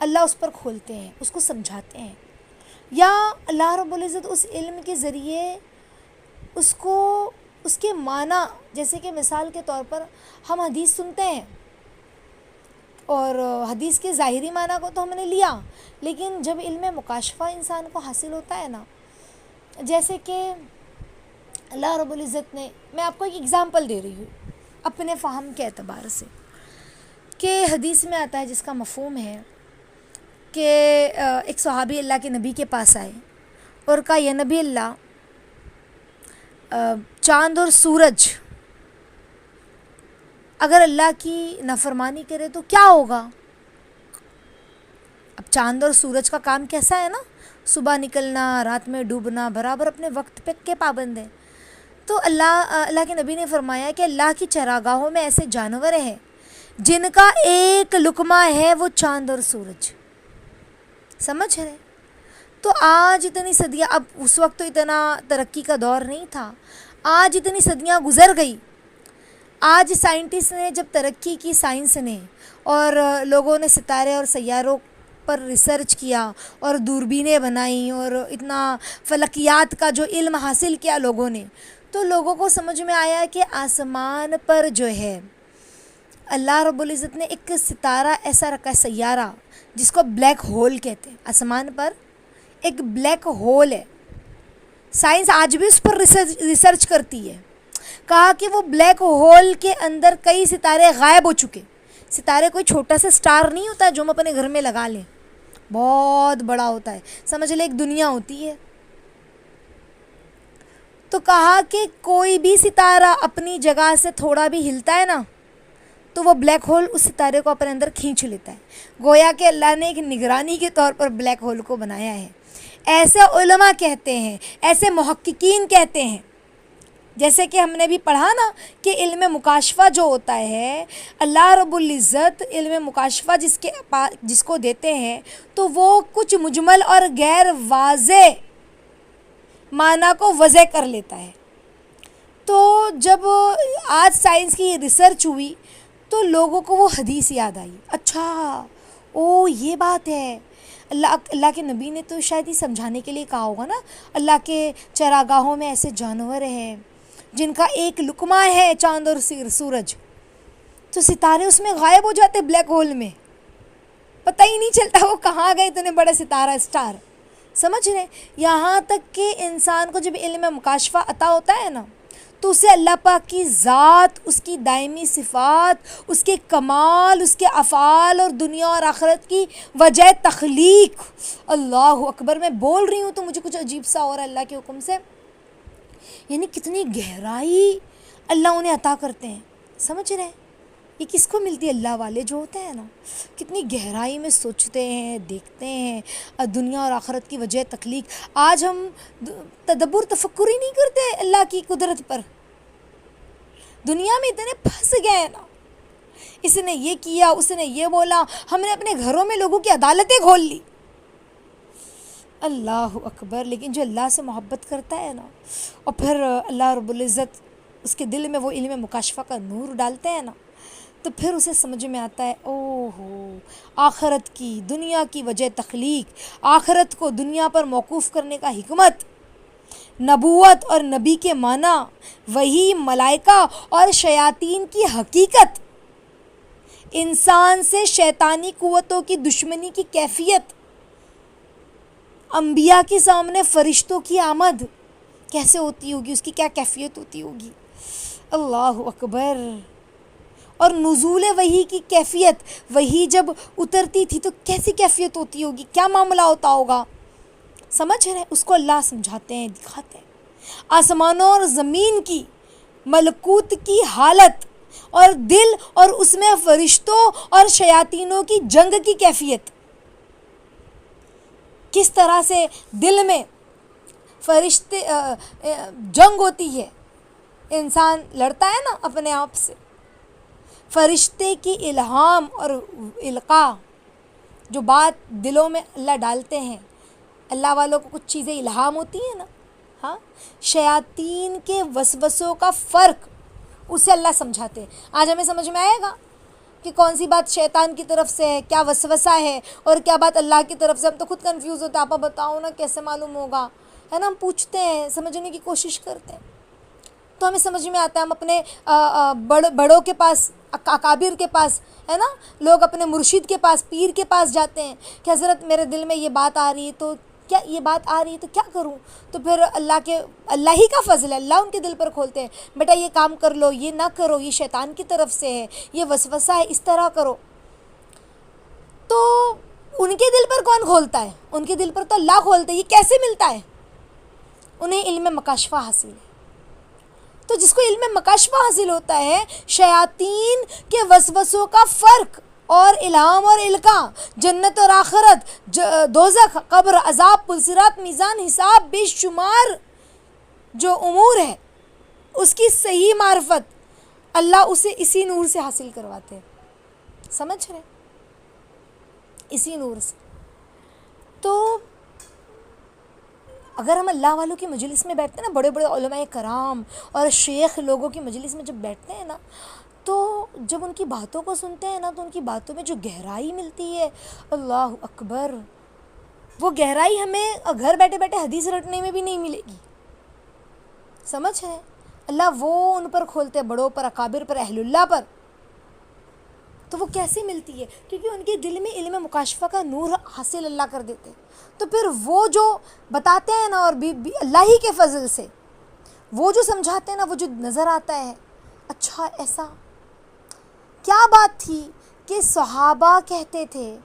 اللہ اس پر کھولتے ہیں، اس کو سمجھاتے ہیں، یا اللہ رب العزت اس علم کے ذریعے اس کو اس کے معنی، جیسے کہ مثال کے طور پر ہم حدیث سنتے ہیں اور حدیث کے ظاہری معنی کو تو ہم نے لیا، لیکن جب علم مکاشفہ انسان کو حاصل ہوتا ہے نا، جیسے کہ اللہ رب العزت نے، میں آپ کو ایک اگزامپل دے رہی ہوں اپنے فہم کے اعتبار سے، کہ حدیث میں آتا ہے جس کا مفہوم ہے کہ ایک صحابی اللہ کے نبی کے پاس آئے اور کہا یا نبی اللہ، چاند اور سورج اگر اللہ کی نافرمانی کرے تو کیا ہوگا؟ اب چاند اور سورج کا کام کیسا ہے نا، صبح نکلنا رات میں ڈوبنا، برابر اپنے وقت پہ کے پابند ہے۔ تو اللہ کے نبی نے فرمایا کہ اللہ کی چراگاہوں میں ایسے جانور ہیں جن کا ایک لقمہ ہے وہ چاند اور سورج، سمجھ رہے؟ تو آج اتنی صدیاں، اب اس وقت تو اتنا ترقی کا دور نہیں تھا، آج اتنی صدیاں گزر گئی، آج سائنٹسٹ نے جب ترقی کی، سائنس نے، اور لوگوں نے ستارے اور سیاروں پر ریسرچ کیا اور دوربینیں بنائیں اور اتنا فلکیات کا جو علم حاصل کیا لوگوں نے، تو لوگوں کو سمجھ میں آیا کہ آسمان پر جو ہے اللہ رب العزت نے ایک ستارہ ایسا رکھا ہے، سیارہ، جس کو بلیک ہول کہتے ہیں۔ آسمان پر ایک بلیک ہول ہے، سائنس آج بھی اس پر ریسرچ کرتی ہے۔ کہا کہ وہ بلیک ہول کے اندر کئی ستارے غائب ہو چکے۔ ستارے کوئی چھوٹا سا سٹار نہیں ہوتا جو ہم اپنے گھر میں لگا لیں، بہت بڑا ہوتا ہے، سمجھ لیں ایک دنیا ہوتی ہے۔ تو کہا کہ کوئی بھی ستارہ اپنی جگہ سے تھوڑا بھی ہلتا ہے نا تو وہ بلیک ہول اس ستارے کو اپنے اندر کھینچ لیتا ہے، گویا کہ اللہ نے ایک نگرانی کے طور پر بلیک ہول کو بنایا ہے۔ ایسے علماء کہتے ہیں، ایسے محققین کہتے ہیں، جیسے کہ ہم نے بھی پڑھا نا کہ علم مکاشفہ جو ہوتا ہے، اللہ رب العزت علم مکاشفہ جس کو دیتے ہیں تو وہ کچھ مجمل اور غیر واضح معنی کو واضح کر لیتا ہے۔ تو جب آج سائنس کی ریسرچ ہوئی تو لوگوں کو وہ حدیث یاد آئی، اچھا او یہ بات ہے، اللہ کے نبی نے تو شاید یہ سمجھانے کے لیے کہا ہوگا نا، اللہ کے چراگاہوں میں ایسے جانور ہیں جن کا ایک لقمہ ہے چاند اور سورج، تو ستارے اس میں غائب ہو جاتے بلیک ہول میں، پتہ ہی نہیں چلتا وہ کہاں گئے اتنے بڑے ستارہ اسٹار، سمجھ رہے؟ یہاں تک کہ انسان کو جب علم مکاشفہ عطا ہوتا ہے نا تو اسے اللہ پاک کی ذات، اس کی دائمی صفات، اس کے کمال، اس کے افعال اور دنیا اور آخرت کی وجہ تخلیق، اللہ اکبر، میں بول رہی ہوں تو مجھے کچھ عجیب سا ہو رہا ہے اللہ کے حکم سے، یعنی کتنی گہرائی اللہ انہیں عطا کرتے ہیں، سمجھ رہے ہیں؟ یہ کس کو ملتی ہے؟ اللہ والے جو ہوتے ہیں نا، کتنی گہرائی میں سوچتے ہیں، دیکھتے ہیں دنیا اور آخرت کی وجہ تخلیق۔ آج ہم تدبر تفکر ہی نہیں کرتے اللہ کی قدرت پر، دنیا میں اتنے پھنس گئے ہیں نا، اس نے یہ کیا، اس نے یہ بولا، ہم نے اپنے گھروں میں لوگوں کی عدالتیں کھول لی، اللہ اکبر۔ لیکن جو اللہ سے محبت کرتا ہے نا، اور پھر اللہ رب العزت اس کے دل میں وہ علم مکاشفہ کا نور ڈالتے ہیں نا، تو پھر اسے سمجھ میں آتا ہے، او ہو، آخرت کی، دنیا کی وجہ تخلیق، آخرت کو دنیا پر موقوف کرنے کا حکمت، نبوت اور نبی کے معنی، وحی، ملائکہ اور شیاطین کی حقیقت، انسان سے شیطانی قوتوں کی دشمنی کی کیفیت، انبیاء کے سامنے فرشتوں کی آمد کیسے ہوتی ہوگی، اس کی کیا کیفیت ہوتی ہوگی، اللہ اکبر، اور نزول وحی کی کیفیت، وحی جب اترتی تھی تو کیسی کیفیت ہوتی ہوگی، کیا معاملہ ہوتا ہوگا، سمجھ رہے ہیں؟ اس کو اللہ سمجھاتے ہیں، دکھاتے ہیں، آسمانوں اور زمین کی ملکوت کی حالت اور دل اور اس میں فرشتوں اور شیاطینوں کی جنگ کی کیفیت، کس طرح سے دل میں فرشتے جنگ ہوتی ہے، انسان لڑتا ہے نا اپنے آپ سے، فرشتے کی الہام اور القاء، جو بات دلوں میں اللہ ڈالتے ہیں، اللہ والوں کو کچھ چیزیں الہام ہوتی ہیں نا، ہاں، شیاطین کے وسوسوں کا فرق اسے اللہ سمجھاتے ہیں۔ آج ہمیں سمجھ میں آئے گا کہ کون سی بات شیطان کی طرف سے ہے, کیا وسوسہ ہے اور کیا بات اللہ کی طرف سے. ہم تو خود کنفیوز ہوتے ہیں, آپ بتاؤ نا کیسے معلوم ہوگا, ہے نا. ہم پوچھتے ہیں, سمجھنے کی کوشش کرتے ہیں, تو ہمیں سمجھ میں آتا ہے. ہم اپنے بڑوں کے پاس, اکابر کے پاس, ہے نا, لوگ اپنے مرشد کے پاس, پیر کے پاس جاتے ہیں کہ حضرت میرے دل میں یہ بات آ رہی ہے, تو کیا یہ بات آ رہی ہے تو کیا کروں. تو پھر اللہ ہی کا فضل ہے, اللہ ان کے دل پر کھولتے ہیں, بیٹا یہ کام کر لو, یہ نہ کرو, یہ شیطان کی طرف سے ہے, یہ وسوسہ ہے, اس طرح کرو. تو ان کے دل پر کون کھولتا ہے؟ ان کے دل پر تو اللہ کھولتا ہے. یہ کیسے ملتا ہے؟ انہیں علم مکاشفہ حاصل ہے. تو جس کو علم مکاشفہ حاصل ہوتا ہے, شیاطین کے وسوسوں کا فرق اور الہام اور القاء, جنت اور آخرت, دوزخ, قبر, عذاب, پل صراط, میزان, حساب, بے شمار جو امور ہے, اس کی صحیح معرفت اللہ اسے اسی نور سے حاصل کرواتے ہیں. سمجھ رہے؟ اسی نور سے. تو اگر ہم اللہ والوں کی مجلس میں بیٹھتے ہیں نا, بڑے بڑے علماء کرام اور شیخ لوگوں کی مجلس میں جب بیٹھتے ہیں نا, تو جب ان کی باتوں کو سنتے ہیں نا, تو ان کی باتوں میں جو گہرائی ملتی ہے, اللہ اکبر, وہ گہرائی ہمیں گھر بیٹھے بیٹھے حدیث رٹنے میں بھی نہیں ملے گی. سمجھ رہے ہیں؟ اللہ وہ ان پر کھولتے, بڑوں پر, اکابر پر, اہل اللہ پر. تو وہ کیسے ملتی ہے؟ کیونکہ ان کے دل میں علم مکاشفہ کا نور حاصل اللہ کر دیتے. تو پھر وہ جو بتاتے ہیں نا, اور اللہ ہی کے فضل سے وہ جو سمجھاتے ہیں نا, وہ جو نظر آتا ہے, اچھا ایسا کیا بات تھی کہ صحابہ کہتے تھے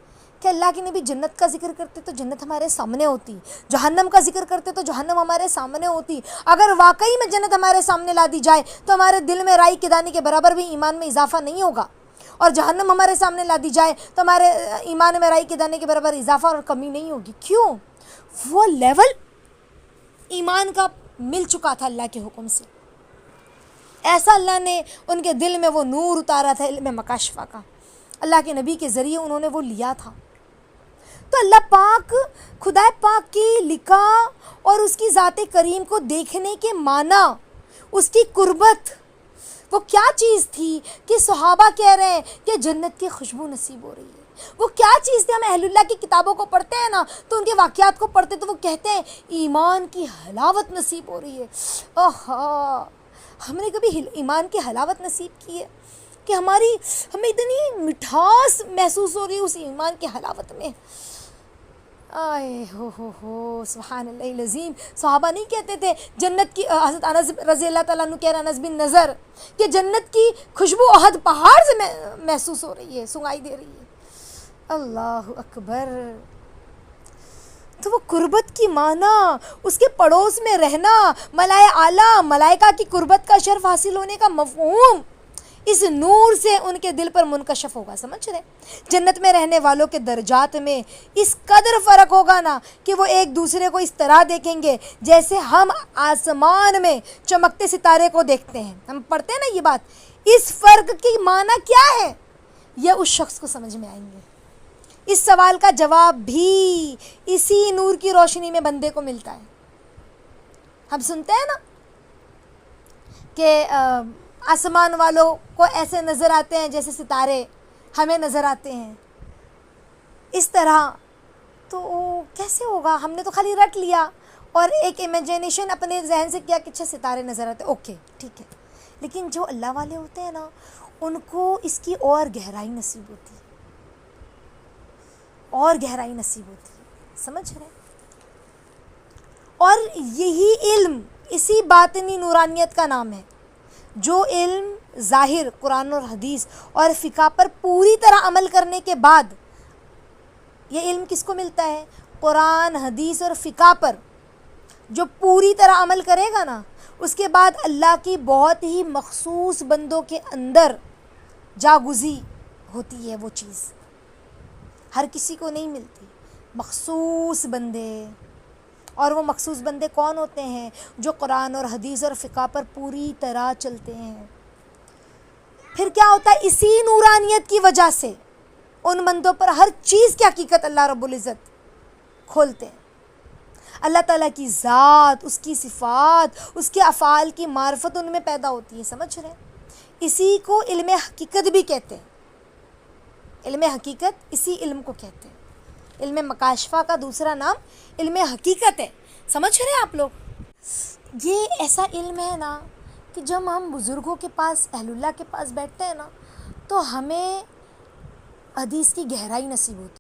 کہ اللہ کے نبی جنت کا ذکر کرتے تو جنت ہمارے سامنے ہوتی, جہنم کا ذکر کرتے تو جہنم ہمارے سامنے ہوتی. اگر واقعی میں جنت ہمارے سامنے لا دی جائے تو ہمارے دل میں رائی کے دانے کے برابر بھی ایمان میں اضافہ نہیں ہوگا, اور جہنم ہمارے سامنے لا دی جائے تو ہمارے ایمان میں رائی کے دانے کے برابر اضافہ اور کمی نہیں ہوگی. کیوں؟ وہ لیول ایمان کا مل چکا تھا اللہ کے حکم سے. ایسا اللہ نے ان کے دل میں وہ نور اتارا تھا علم مکاشفہ کا, اللہ کے نبی کے ذریعے انہوں نے وہ لیا تھا. تو اللہ پاک, خدا پاک کی لقاء اور اس کی ذات کریم کو دیکھنے کے معنی, اس کی قربت, وہ کیا چیز تھی کہ صحابہ کہہ رہے ہیں کہ جنت کی خوشبو نصیب ہو رہی ہے. وہ کیا چیز تھی؟ ہم اہل اللہ کی کتابوں کو پڑھتے ہیں نا, تو ان کے واقعات کو پڑھتے تو وہ کہتے ہیں ایمان کی حلاوت نصیب ہو رہی ہے. آہا, ہم نے کبھی ایمان کی حلاوت نصیب کی ہے کہ ہمیں اتنی مٹھاس محسوس ہو رہی ہے اس ایمان کی حلاوت میں. آئے ہو سبحان اللہ العظیم. صحابہ نہیں کہتے تھے جنت کی, حضرت انس رضی اللہ تعالیٰ عنہ کہہ رہا, انس بن نظر, کہ جنت کی خوشبو احد پہاڑ سے محسوس ہو رہی ہے, سنائی دے رہی ہے. اللہ اکبر. تو وہ قربت کی معنی, اس کے پڑوس میں رہنا, ملائے اعلیٰ, ملائکہ کی قربت کا شرف حاصل ہونے کا مفہوم اس نور سے ان کے دل پر منکشف ہوگا. سمجھ رہے؟ جنت میں رہنے والوں کے درجات میں اس قدر فرق ہوگا نا کہ وہ ایک دوسرے کو اس طرح دیکھیں گے جیسے ہم آسمان میں چمکتے ستارے کو دیکھتے ہیں. ہم پڑھتے ہیں نا یہ بات. اس فرق کی معنی کیا ہے, یہ اس شخص کو سمجھ میں آئیں گے. اس سوال کا جواب بھی اسی نور کی روشنی میں بندے کو ملتا ہے. ہم سنتے ہیں نا کہ آسمان والوں کو ایسے نظر آتے ہیں جیسے ستارے ہمیں نظر آتے ہیں. اس طرح تو کیسے ہوگا؟ ہم نے تو خالی رٹ لیا اور ایک امیجنیشن اپنے ذہن سے کیا کہ اچھا ستارے نظر آتے ہیں, اوکے ٹھیک ہے. لیکن جو اللہ والے ہوتے ہیں نا, ان کو اس کی اور گہرائی نصیب ہوتی ہے, اور گہرائی نصیب ہوتی ہے. سمجھ رہے ہیں؟ اور یہی علم, اسی باطنی نورانیت کا نام ہے. جو علم ظاہر قرآن اور حدیث اور فقہ پر پوری طرح عمل کرنے کے بعد, یہ علم کس کو ملتا ہے؟ قرآن, حدیث اور فقہ پر جو پوری طرح عمل کرے گا نا, اس کے بعد اللہ کی بہت ہی مخصوص بندوں کے اندر جاگزی ہوتی ہے. وہ چیز ہر کسی کو نہیں ملتی, مخصوص بندے. اور وہ مخصوص بندے کون ہوتے ہیں؟ جو قرآن اور حدیث اور فقہ پر پوری طرح چلتے ہیں. پھر کیا ہوتا ہے؟ اسی نورانیت کی وجہ سے ان بندوں پر ہر چیز کی حقیقت اللہ رب العزت کھولتے ہیں. اللہ تعالیٰ کی ذات, اس کی صفات, اس کے افعال کی معرفت ان میں پیدا ہوتی ہے. سمجھ رہے ہیں؟ اسی کو علم حقیقت بھی کہتے ہیں. علم حقیقت اسی علم کو کہتے ہیں. علم مکاشفہ کا دوسرا نام علم حقیقت ہے. سمجھ رہے ہیں آپ لوگ؟ یہ ایسا علم ہے نا کہ جب ہم بزرگوں کے پاس، اہل اللہ کے پاس بیٹھتے ہیں نا، تو ہمیں حدیث کی گہرائی نصیب ہوتی ہے.